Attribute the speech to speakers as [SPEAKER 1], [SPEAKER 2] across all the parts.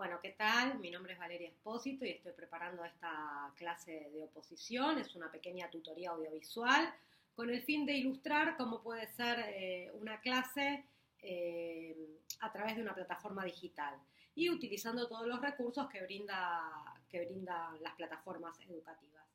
[SPEAKER 1] Bueno, ¿qué tal? Mi nombre es Valeria Espósito y estoy preparando esta clase de oposición. Es una pequeña tutoría audiovisual con el fin de ilustrar cómo puede ser una clase eh, a través de una plataforma digital y utilizando todos los recursos que brindan las plataformas educativas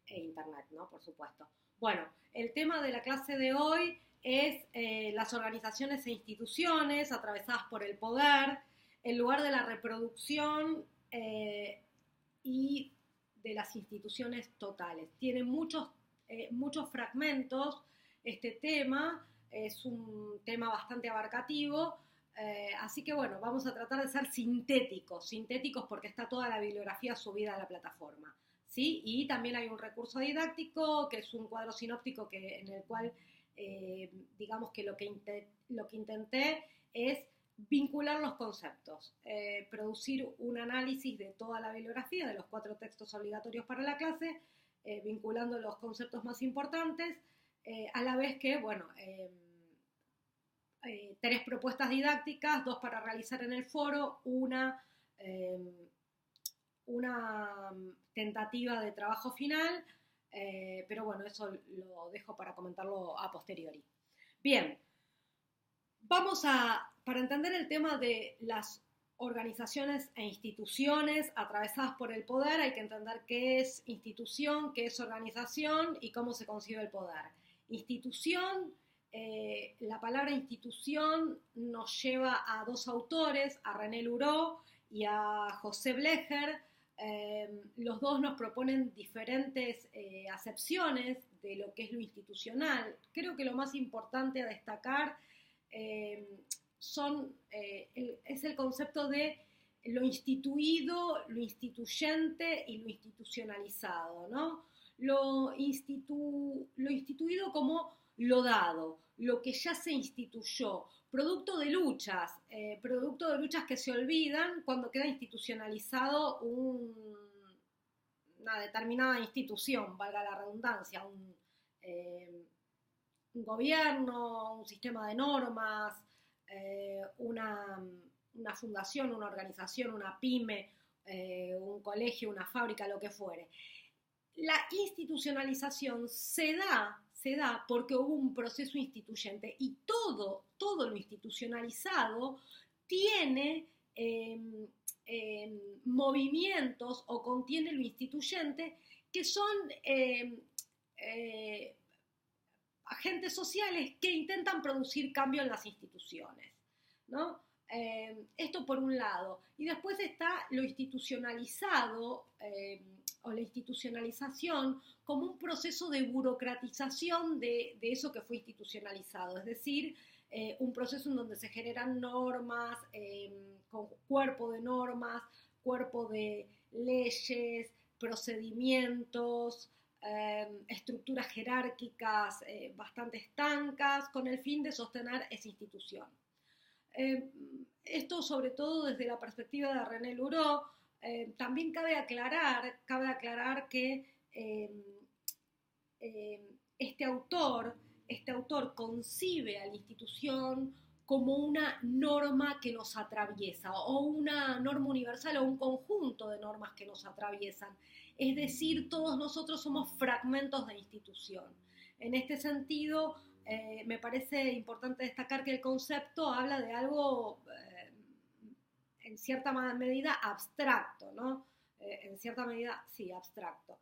[SPEAKER 1] e Internet, ¿no? Por supuesto. Bueno, el tema de la clase de hoy es las organizaciones e instituciones atravesadas por el poder en lugar de la reproducción y de las instituciones totales. Tiene muchos fragmentos este tema, es un tema bastante abarcativo, así que bueno, vamos a tratar de ser sintéticos porque está toda la bibliografía subida a la plataforma. ¿Sí? Y también hay un recurso didáctico que es un cuadro sinóptico en el cual digamos que lo que intenté es vincular los conceptos, producir un análisis de toda la bibliografía, de los 4 textos obligatorios para la clase, vinculando los conceptos más importantes, a la vez que, bueno, 3 propuestas didácticas, 2 para realizar en el foro, una tentativa de trabajo final, pero bueno, eso lo dejo para comentarlo a posteriori. Bien, para entender el tema de las organizaciones e instituciones atravesadas por el poder, hay que entender qué es institución, qué es organización y cómo se concibe el poder. Institución, la palabra institución nos lleva a 2 autores, a René Luró y a José Blecher. Los dos nos proponen diferentes acepciones de lo que es lo institucional. Creo que lo más importante a destacar es el concepto de lo instituido, lo instituyente y lo institucionalizado, ¿no? Lo instituido como lo dado, lo que ya se instituyó, producto de luchas que se olvidan cuando queda institucionalizado una determinada institución, valga la redundancia, un gobierno, un sistema de normas, una fundación, una organización, una pyme, un colegio, una fábrica, lo que fuere. La institucionalización se da porque hubo un proceso instituyente y todo lo institucionalizado tiene movimientos o contiene lo instituyente que son agentes sociales que intentan producir cambio en las instituciones, ¿no? Esto por un lado. Y después está lo institucionalizado o la institucionalización como un proceso de burocratización de eso que fue institucionalizado, es decir, un proceso en donde se generan normas, con cuerpo de normas, cuerpo de leyes, procedimientos, estructuras jerárquicas bastante estancas, con el fin de sostener esa institución. Esto sobre todo desde la perspectiva de René Luró. También cabe aclarar que este autor concibe a la institución como una norma que nos atraviesa, o una norma universal, o un conjunto de normas que nos atraviesan. Es decir, todos nosotros somos fragmentos de institución. En este sentido, me parece importante destacar que el concepto habla de algo en cierta medida abstracto, ¿no? En cierta medida, sí, abstracto.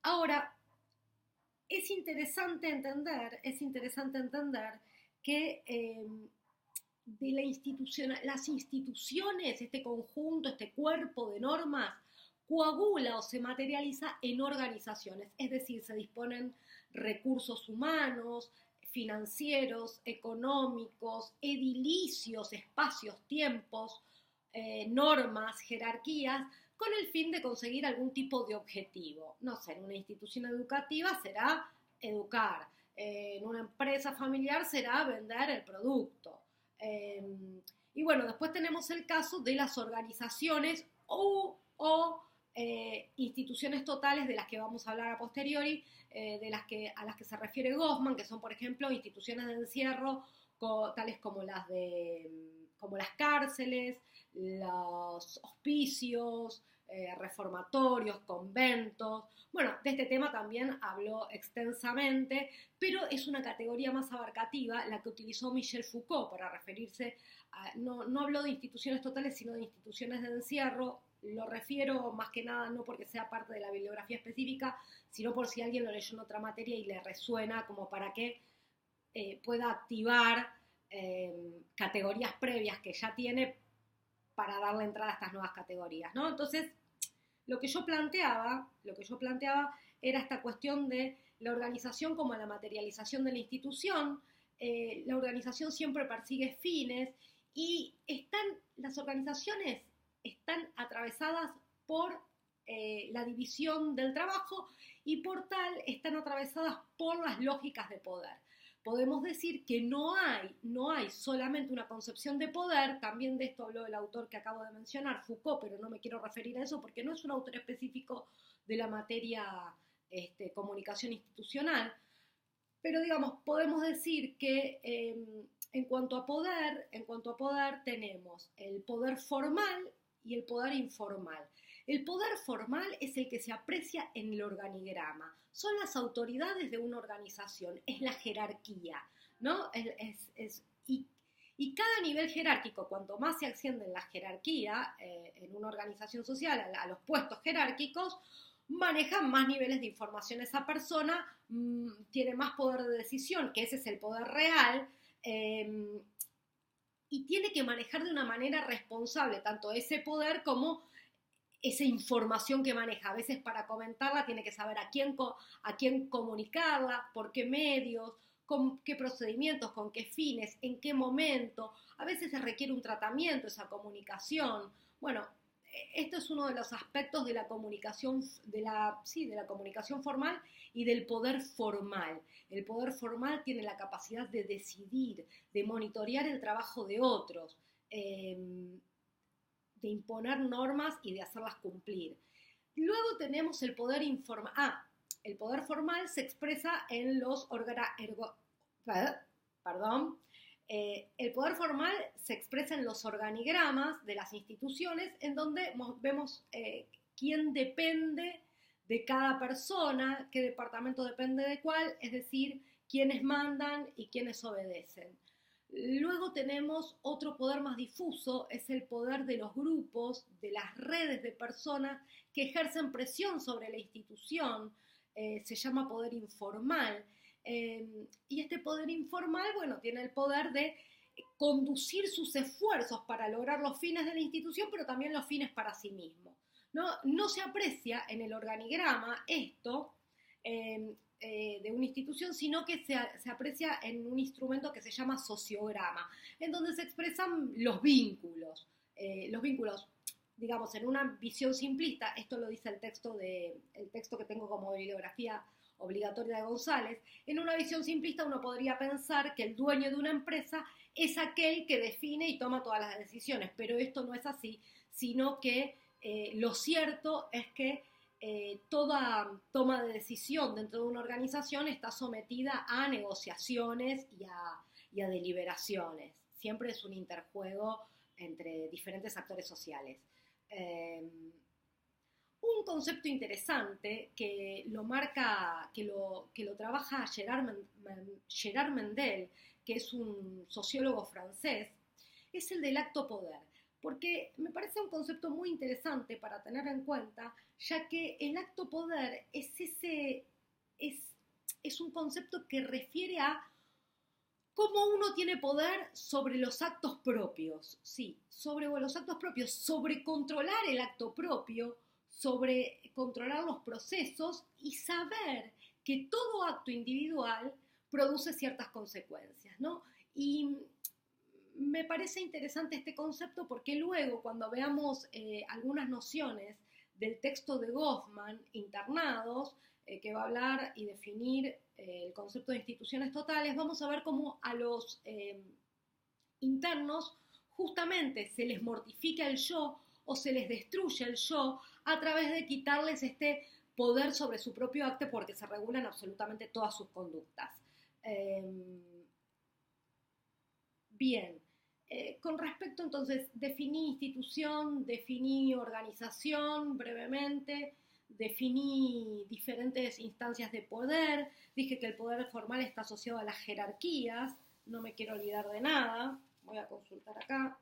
[SPEAKER 1] Ahora, es interesante entender que de las instituciones, este conjunto, este cuerpo de normas, coagula o se materializa en organizaciones, es decir, se disponen recursos humanos, financieros, económicos, edilicios, espacios, tiempos, normas, jerarquías, con el fin de conseguir algún tipo de objetivo. No sé, en una institución educativa será educar, en una empresa familiar será vender el producto. Y bueno, después tenemos el caso de las organizaciones o instituciones totales de las que vamos a hablar a posteriori, a las que se refiere Goffman, que son, por ejemplo, instituciones de encierro tales como como las cárceles, los hospicios, reformatorios, conventos. Bueno, de este tema también habló extensamente, pero es una categoría más abarcativa la que utilizó Michel Foucault para referirse a, no habló de instituciones totales, sino de instituciones de encierro. Lo refiero más que nada no porque sea parte de la bibliografía específica, sino por si alguien lo leyó en otra materia y le resuena, como para que pueda activar categorías previas que ya tiene para darle entrada a estas nuevas categorías, ¿no? Entonces, lo que yo planteaba era esta cuestión de la organización como la materialización de la institución. La organización siempre persigue fines y las organizaciones están atravesadas por la división del trabajo y por tal están atravesadas por las lógicas de poder. Podemos decir que no hay solamente una concepción de poder, también de esto habló el autor que acabo de mencionar, Foucault, pero no me quiero referir a eso porque no es un autor específico de la materia comunicación institucional, pero digamos, podemos decir que en cuanto a poder tenemos el poder formal y el poder informal. El poder formal es el que se aprecia en el organigrama. Son las autoridades de una organización, es la jerarquía, ¿no? Y cada nivel jerárquico, cuanto más se asciende en la jerarquía, en una organización social, a los puestos jerárquicos, maneja más niveles de información esa persona, tiene más poder de decisión, que ese es el poder real, y tiene que manejar de una manera responsable tanto ese poder como esa información que maneja. A veces para comentarla tiene que saber a quién comunicarla, por qué medios, con qué procedimientos, con qué fines, en qué momento. A veces se requiere un tratamiento, esa comunicación. Bueno, esto es uno de los aspectos de la comunicación, de la comunicación formal y del poder formal. El poder formal tiene la capacidad de decidir, de monitorear el trabajo de otros, de imponer normas y de hacerlas cumplir. Luego tenemos el poder informal. El poder formal se expresa en los el poder formal se expresa en los organigramas de las instituciones, en donde vemos quién depende de cada persona, qué departamento depende de cuál, es decir, quiénes mandan y quiénes obedecen. Luego tenemos otro poder más difuso, es el poder de los grupos, de las redes de personas que ejercen presión sobre la institución, se llama poder informal. Y este poder informal, bueno, tiene el poder de conducir sus esfuerzos para lograr los fines de la institución, pero también los fines para sí mismo. No se aprecia en el organigrama esto de una institución, sino que se aprecia en un instrumento que se llama sociograma, en donde se expresan los vínculos, digamos, en una visión simplista. Esto lo dice el texto que tengo como bibliografía obligatoria de González. En una visión simplista uno podría pensar que el dueño de una empresa es aquel que define y toma todas las decisiones, pero esto no es así, sino que lo cierto es que toda toma de decisión dentro de una organización está sometida a negociaciones y a deliberaciones. Siempre es un interjuego entre diferentes actores sociales. Un concepto interesante que lo marca, que lo trabaja Gerard Mendel, que es un sociólogo francés, es el del acto poder, porque me parece un concepto muy interesante para tener en cuenta, ya que el acto poder es un concepto que refiere a cómo uno tiene poder sobre los actos propios, sí, sobre los actos propios, sobre controlar el acto propio, sobre controlar los procesos y saber que todo acto individual produce ciertas consecuencias, ¿no? Y me parece interesante este concepto porque luego, cuando veamos algunas nociones del texto de Goffman, Internados, que va a hablar y definir el concepto de instituciones totales, vamos a ver cómo a los internos justamente se les mortifica el yo o se les destruye el yo a través de quitarles este poder sobre su propio acto, porque se regulan absolutamente todas sus conductas. Bien, Con respecto, entonces, definí institución, definí organización brevemente, definí diferentes instancias de poder, dije que el poder formal está asociado a las jerarquías, no me quiero olvidar de nada, voy a consultar acá.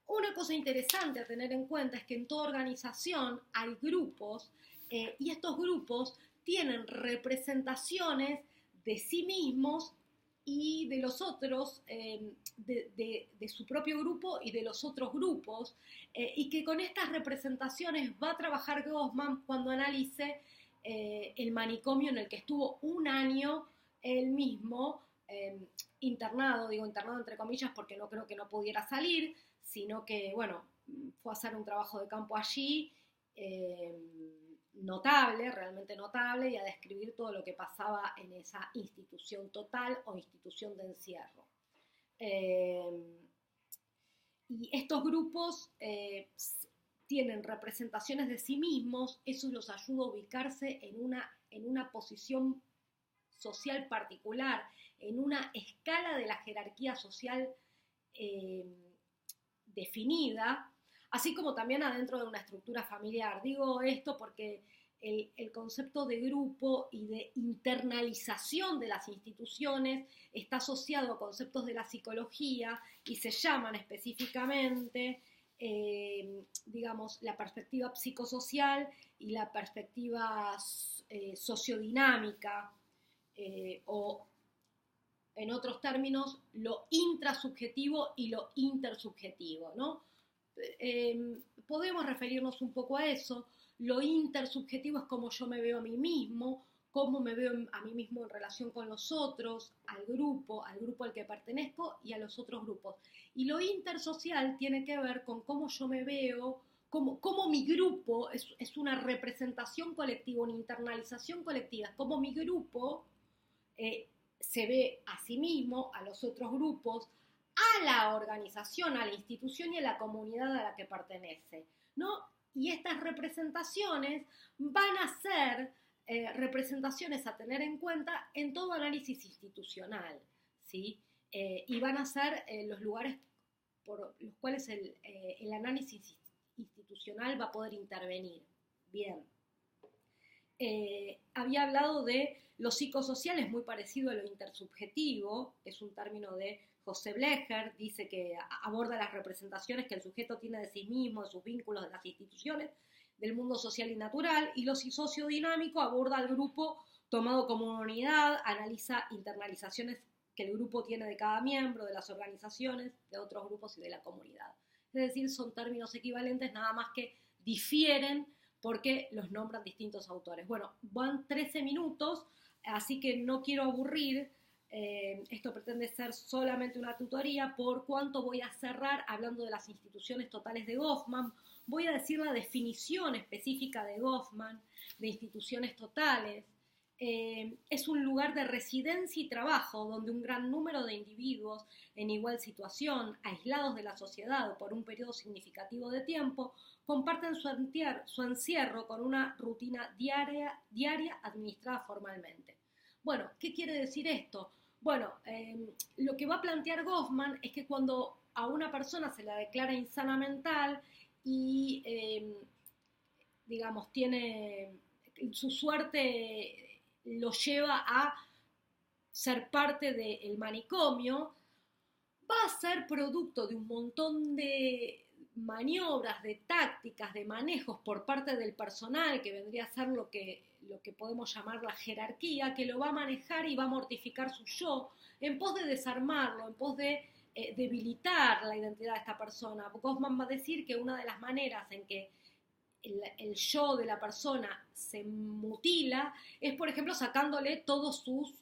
[SPEAKER 1] Una cosa interesante a tener en cuenta es que en toda organización hay grupos y estos grupos tienen representaciones de sí mismos y de los otros, de su propio grupo y de los otros grupos, y que con estas representaciones va a trabajar Goffman cuando analice el manicomio en el que estuvo un año él mismo internado, digo internado entre comillas porque no creo que no pudiera salir, sino que, bueno, fue a hacer un trabajo de campo allí, notable, realmente notable, y a describir todo lo que pasaba en esa institución total o institución de encierro. Y estos grupos tienen representaciones de sí mismos, eso los ayuda a ubicarse en una posición social particular, en una escala de la jerarquía social definida, así como también adentro de una estructura familiar. Digo esto porque el concepto de grupo y de internalización de las instituciones está asociado a conceptos de la psicología y se llaman específicamente, digamos, la perspectiva psicosocial y la perspectiva sociodinámica, o en otros términos, lo intrasubjetivo y lo intersubjetivo, ¿no? Podemos referirnos un poco a eso. Lo intersubjetivo es cómo yo me veo a mí mismo, cómo me veo a mí mismo en relación con los otros, al grupo al que pertenezco y a los otros grupos. Y lo intersocial tiene que ver con cómo yo me veo, cómo mi grupo es una representación colectiva, una internalización colectiva, cómo mi grupo se ve a sí mismo, a los otros grupos, a la organización, a la institución y a la comunidad a la que pertenece, ¿no? Y estas representaciones van a ser representaciones a tener en cuenta en todo análisis institucional, ¿sí? Y van a ser los lugares por los cuales el análisis institucional va a poder intervenir. Bien. Había hablado de lo psicosocial, es muy parecido a lo intersubjetivo, es un término de José Blecher, dice que aborda las representaciones que el sujeto tiene de sí mismo, de sus vínculos, de las instituciones, del mundo social y natural, y lo sociodinámico aborda al grupo tomado como una unidad, analiza internalizaciones que el grupo tiene de cada miembro, de las organizaciones, de otros grupos y de la comunidad. Es decir, son términos equivalentes, nada más que difieren porque los nombran distintos autores. Bueno, van 13 minutos, así que no quiero aburrir. Esto pretende ser solamente una tutoría, por cuanto voy a cerrar hablando de las instituciones totales de Goffman. Voy a decir la definición específica de Goffman de instituciones totales. Es un lugar de residencia y trabajo donde un gran número de individuos en igual situación, aislados de la sociedad por un periodo significativo de tiempo, comparten su encierro con una rutina diaria administrada formalmente. Bueno, ¿qué quiere decir esto? Bueno, lo que va a plantear Goffman es que cuando a una persona se la declara insana mental y, digamos, tiene su suerte lo lleva a ser parte del manicomio, va a ser producto de un montón de maniobras, de tácticas, de manejos por parte del personal, que vendría a ser lo que podemos llamar la jerarquía, que lo va a manejar y va a mortificar su yo, en pos de desarmarlo, en pos de debilitar la identidad de esta persona. Goffman va a decir que una de las maneras en que el yo de la persona se mutila es, por ejemplo, sacándole todos sus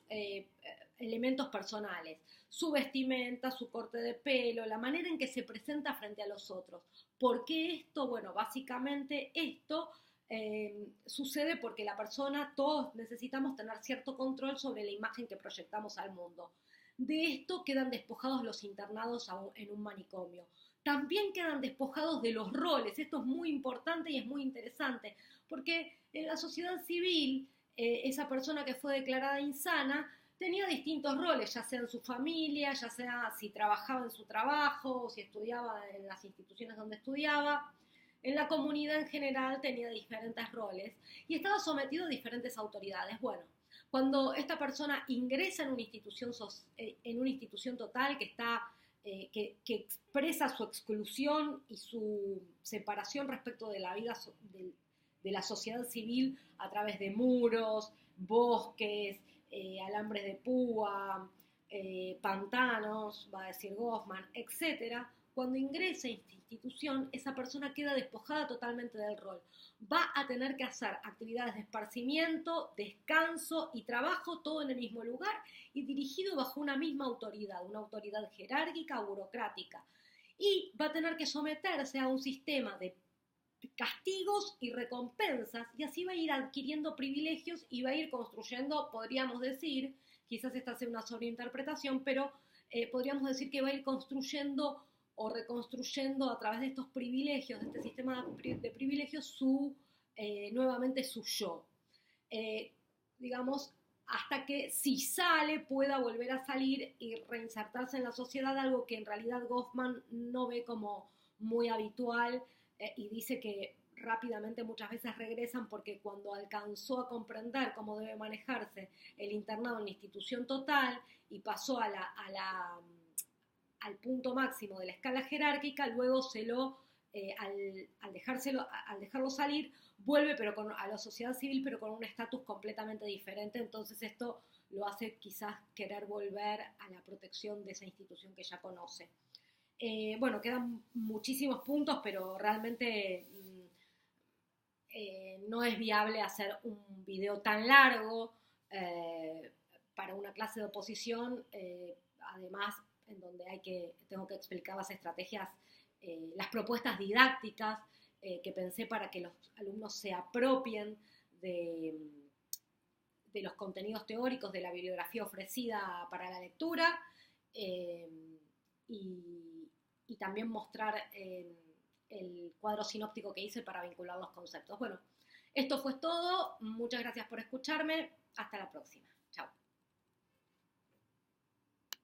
[SPEAKER 1] elementos personales, su vestimenta, su corte de pelo, la manera en que se presenta frente a los otros. ¿Por qué esto? Bueno, básicamente esto sucede porque la persona, todos necesitamos tener cierto control sobre la imagen que proyectamos al mundo. De esto quedan despojados los internados en un manicomio. También quedan despojados de los roles. Esto es muy importante y es muy interesante, porque en la sociedad civil, esa persona que fue declarada insana tenía distintos roles, ya sea en su familia, ya sea si trabajaba en su trabajo, o si estudiaba en las instituciones donde estudiaba. En la comunidad en general tenía diferentes roles y estaba sometido a diferentes autoridades. Bueno, cuando esta persona ingresa en en una institución total que está que expresa su exclusión y su separación respecto de la vida de la sociedad civil a través de muros, bosques, alambres de púa, pantanos, va a decir Goffman, etcétera. Cuando ingresa a esta institución, esa persona queda despojada totalmente del rol. Va a tener que hacer actividades de esparcimiento, descanso y trabajo, todo en el mismo lugar y dirigido bajo una misma autoridad, una autoridad jerárquica, burocrática. Y va a tener que someterse a un sistema de castigos y recompensas, y así va a ir adquiriendo privilegios y va a ir construyendo, podríamos decir, quizás esta sea una sobreinterpretación, pero podríamos decir que va a ir construyendo o reconstruyendo a través de estos privilegios, de este sistema de privilegios, nuevamente su yo. Digamos, hasta que si sale pueda volver a salir y reinsertarse en la sociedad, algo que en realidad Goffman no ve como muy habitual, y dice que rápidamente muchas veces regresan porque cuando alcanzó a comprender cómo debe manejarse el internado en la institución total y pasó al punto máximo de la escala jerárquica, luego al dejarlo salir, vuelve a la sociedad civil, pero con un estatus completamente diferente. Entonces esto lo hace quizás querer volver a la protección de esa institución que ya conoce. Bueno, quedan muchísimos puntos, pero realmente no es viable hacer un video tan largo para una clase de oposición, además en donde tengo que explicar las estrategias, las propuestas didácticas que pensé para que los alumnos se apropien de los contenidos teóricos, de la bibliografía ofrecida para la lectura, y también mostrar el cuadro sinóptico que hice para vincular los conceptos. Bueno, esto fue todo. Muchas gracias por escucharme. Hasta la próxima.